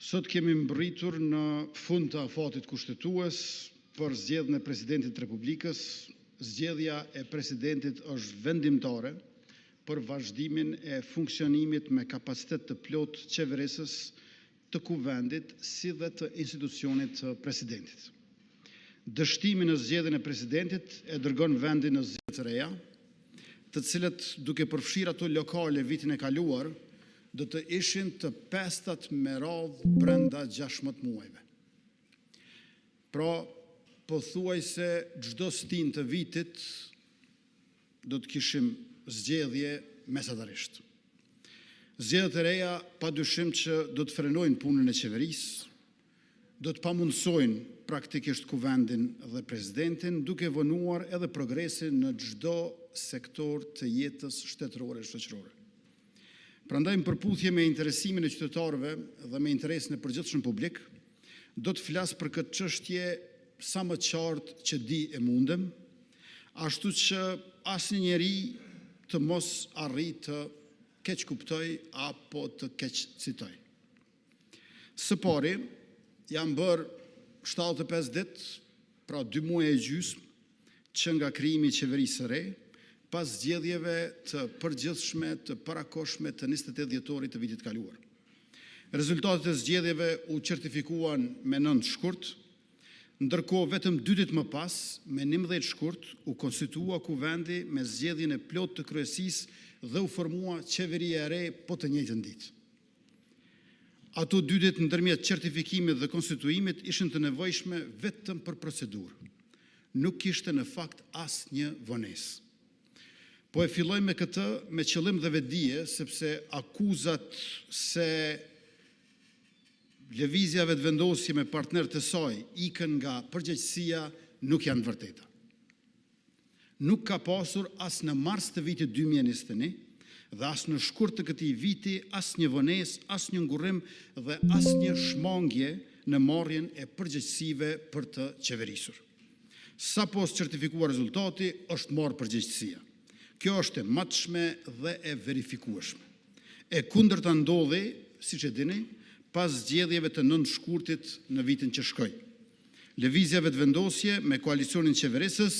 Sot kemi mbërritur në fund të afatit kushtetues për zgjedhjen e Presidentit të Republikës. Zgjedhja e Presidentit është vendimtare për vazhdimin e funksionimit me kapacitet të plot qeverisës të Kuvendit si dhe të institucionit të Presidentit. Dështimi në zgjedhjen e Presidentit e dërgon vendin në zgjedhje të reja, të cilët duke përfshirë ato lokale vitin e kaluar, do të ishin të pestat me radhë brenda 16 muajve. Pra, pothuajse çdo stin të vitit do të kishim zgjedhje mesatarisht. Zgjedhjet e reja padyshim që do të frenojnë punën e qeverisë, do të pamundsojnë praktikisht Kuvendin dhe Presidentin, duke vonuar edhe progresin në çdo sektor të jetës shtetërore e shoqërore. Prandaj, në përputhje me interesimin e qytetarëve dhe me interesin e përgjithshëm publik, do të flas për këtë çështje sa më qartë që di e mundem, ashtu që asnjë njeri të mos arrijë të keq kuptoj apo të keq citoj. Së pari, janë bërë 75 ditë, pra 2 muaj e gjysmë, që nga krijimi i qeverisë së re, pas zgjedhjeve të përgjithshme të parakoshme të 28 dhjetorit të vitit kaluar. Rezultatet e zgjedhjeve u certifikuan me 9 shkurt, ndërkohë vetëm 2 ditë më pas, me 11 shkurt, u konstitua Kuvendi me zgjedhjen e plot të kryesisë dhe u formua qeveria e re po të njëjtën ditë. Ato 2 ditë ndërmjet certifikimit dhe konstituimit ishin të nevojshme vetëm për procedurë. Nuk kishte në fakt asnjë vonesë. Po e filloj me këtë me qëllim dhe vetdije, sepse akuzat se lëvizja vetëvendosje me partnerët e saj ikën nga përgjegjësia nuk janë vërteta. Nuk ka pasur as në mars të vitit 2021 dhe as në shkurt të këtij viti as një vonesë, as një ngurrim dhe as një shmangje në marrjen e përgjegjësive për të qeverisur. Sapo certifikuar rezultati, është marrë përgjegjësia. Kjo është e matshme dhe e verifikueshme. E kundërta ndodhi, siç e dini, pas zgjedhjeve të 9 shkurtit në vitin që shkoi. Lëvizja vetëvendosje me koalicionin qeverisës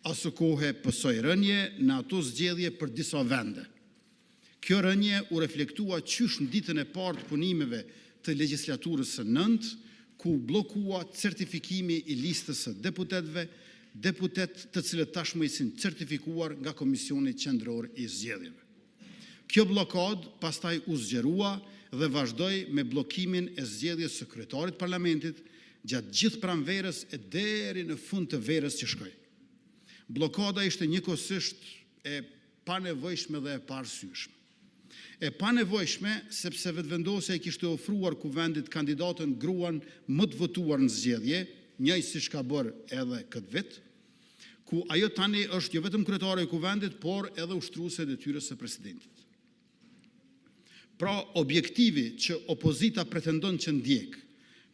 aso kohë pësoi rënje në ato zgjedhje për disa vende. Kjo rënje u reflektua qysh në ditën e parë të punimeve të legjislaturës së 9, ku bllokua certifikimi i listës së deputetëve, deputet të cilët tashmë ishin certifikuar nga Komisioni Qendror i Zgjedhjeve. Kjo bllokadë pastaj u zgjerua dhe vazhdoi me bllokimin e zgjedhjes së kryetarit të parlamentit gjatë gjithë pranverës e deri në fund të verës që shkoi. Bllokada ishte njëkohësisht e panevojshme dhe e paarsyeshme. E panevojshme sepse vetëvendosja i kishte ofruar Kuvendit kandidatën gruan më të votuar në zgjedhje, njëjë siç ka bërë edhe këtë vit, ku ajo tani është jo vetëm kryetare e Kuvendit, por edhe ushtruese e detyrës së Presidentit. Pra, objektivi që opozita pretendon që ndjek,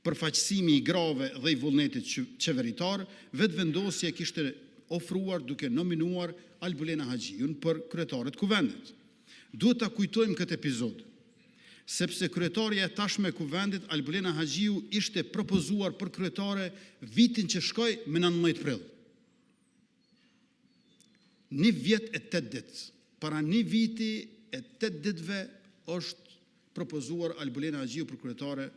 përfaqësimi i grave dhe i vullnetit qeveritar, vetëvendosja kishte ofruar duke nominuar Albulena Haxhiun për kryetare të Kuvendit. Duhet ta kujtojmë këtë epizod, sepse kryetaria e tashme e Kuvendit, Albulena Haxhiu, ishte propozuar për kryetare vitin që shkoi me 19 prill. 1 vjet e 8 ditë. Para 1 viti e 8 ditëve është propozuar Albulena Haxhiu për kryetare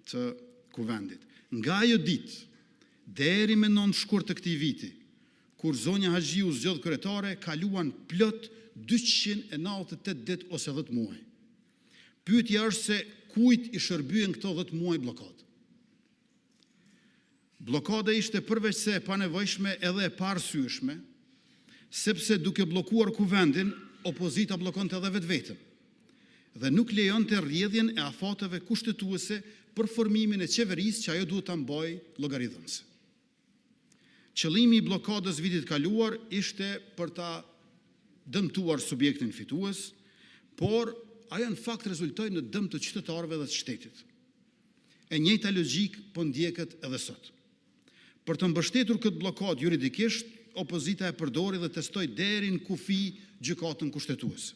të Kuvendit. Nga ajo ditë deri me 9 shkurt të këtij viti, kur zonja Haxhiu zgjodh kryetare, kaluan plot 298 ditë ose 10 muaj. Pyetja është se kujt i shërbyen këto 10 muaj blokadë. Blokada ishte përveç se e panevojshme edhe e paarsyeshme, sepse duke bllokuar Kuvendin, opozita bllokonte edhe vetveten dhe nuk lejonte rrjedhjen e afateve kushtetuese për formimin e qeverisë që ajo duhet ta mbajë llogaridhënëse. Qëllimi i bllokadës vitit kaluar ishte për ta dëmtuar subjektin fitues, por ajo në fakt rezultoi në dëm të qytetarëve dhe të shtetit. E njëjta logjik po ndjeket edhe sot. Për të mbështetur këtë bllokadë juridikisht, opozita e përdori dhe testoi deri në kufi gjykatën kushtetuese.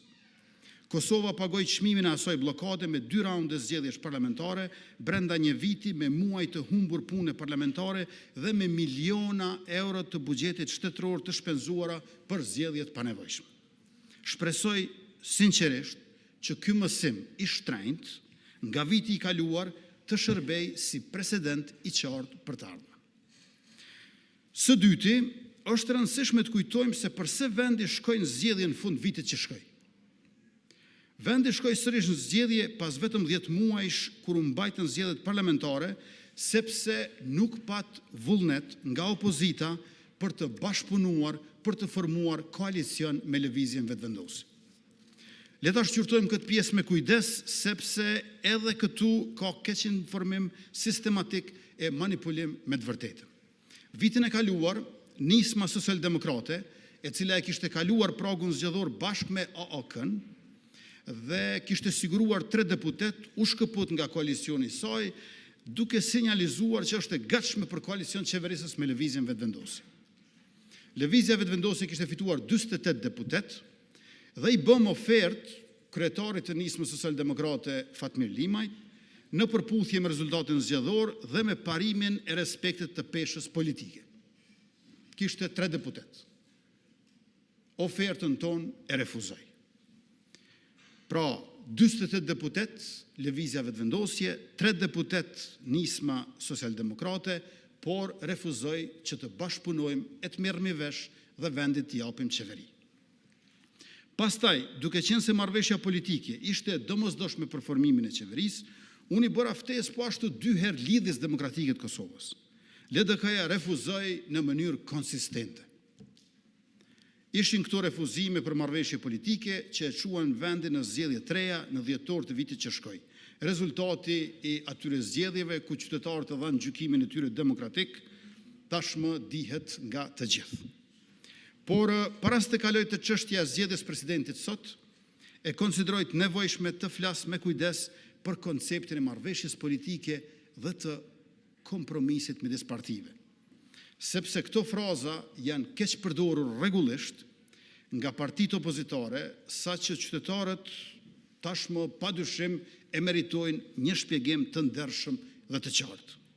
Kosova pagoi çmimin e asaj bllokade me 2 raunde zgjedhjesh parlamentare, brenda një viti me muaj të humbur pune parlamentare dhe me miliona euro të buxhetit shtetëror të shpenzuara për zgjedhjet panevojshme. Shpresoj sinqerisht që ky mësim i shtrenjtë nga viti i kaluar të shërbej si precedent i qartë për të ardhmen. Së dyti, është rëndësishme të kujtojmë se përse vendi shkoi në zgjedhje në fund vitit që shkoi. Vendi shkoi sërish në zgjedhje pas vetëm 10 muajsh kur u mbajtën zgjedhjet parlamentare, sepse nuk pat vullnet nga opozita për të bashkëpunuar, për të formuar koalicion me lëvizjen vetëvendos. Le ta shqyrtojmë këtë pjesë me kujdes, sepse edhe këtu ka keq informim sistematik e manipulim me të vërtetën. Vitin e kaluar, nisma socialdemokrate, e cila e kishte kaluar pragun zgjedhor bashkë me AAK-n, dhe kishte siguruar 3 deputet, u shkëput nga koalicioni i saj, duke sinjalizuar që është e gatshme për koalicion qeverisës me lëvizjen vetëvendosi. Lëvizja vetëvendosi kishte fituar 48 deputet dhe i bëm ofertë kryetarit të nismës socialdemokrate Fatmir Limaj në përputhje me rezultatin zgjedhor dhe me parimin e respektit të peshës politike. Kishte 3 deputet. Ofertën tonë e refuzoi. Pra, 48 deputet, lëvizja vetëvendosje, 3 deputet nisma socialdemokrate, por refuzoi që të bashkëpunojmë e të merremi vesh dhe vendit të japim qeveri. Pastaj, duke qenë se marrëveshja politike ishte domosdoshme për formimin e qeverisë, unë i bëra ftesë po ashtu 2 herë lidhjes demokratike të Kosovës. LDK-ja refuzoi në mënyrë konsistente. Ishin këto refuzime për marrëveshje politike që e quan vendin në zgjedhje të reja në dhjetor të vitit që shkoi. Rezultati i atyre zgjedhjeve ku qytetarët e dhanë gjykimin e tyre demokratik tashmë dihet nga të gjithë. Por para se të kaloj të çështja e zgjedhjes presidentit sot, e konsideroj të nevojshme të flas me kujdes për konceptin e marrëveshjes politike dhe të kompromisit midis partive. Sepse këto fraza janë keq përdorur rregullisht nga partitë opozitare, saqë qytetarët tashmë padyshim e meritojnë një shpjegim të ndershëm dhe të qartë.